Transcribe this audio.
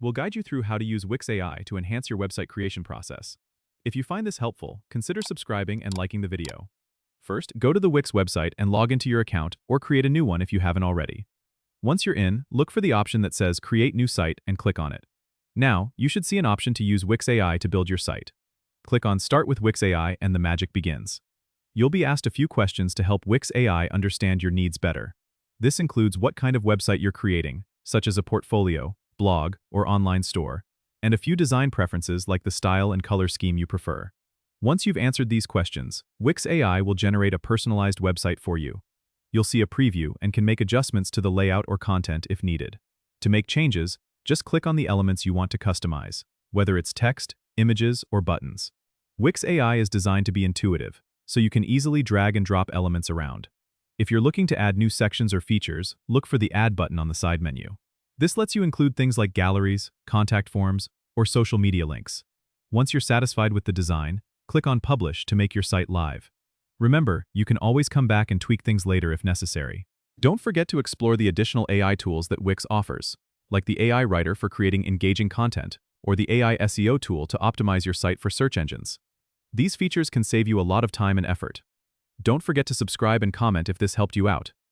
We'll guide you through how to use Wix AI to enhance your website creation process. If you find this helpful, consider subscribing and liking the video. First, go to the Wix website and log into your account or create a new one if you haven't already. Once you're in, look for the option that says Create New Site and click on it. Now, you should see an option to use Wix AI to build your site. Click on Start with Wix AI and the magic begins. You'll be asked a few questions to help Wix AI understand your needs better. This includes what kind of website you're creating, such as a portfolio, blog, or online store, and a few design preferences like the style and color scheme you prefer. Once you've answered these questions, Wix AI will generate a personalized website for you. You'll see a preview and can make adjustments to the layout or content if needed. To make changes, just click on the elements you want to customize, whether it's text, images, or buttons. Wix AI is designed to be intuitive, so you can easily drag and drop elements around. If you're looking to add new sections or features, look for the Add button on the side menu. This lets you include things like galleries, contact forms, or social media links. Once you're satisfied with the design, click on Publish to make your site live. Remember, you can always come back and tweak things later if necessary. Don't forget to explore the additional AI tools that Wix offers, like the AI Writer for creating engaging content, or the AI SEO tool to optimize your site for search engines. These features can save you a lot of time and effort. Don't forget to subscribe and comment if this helped you out.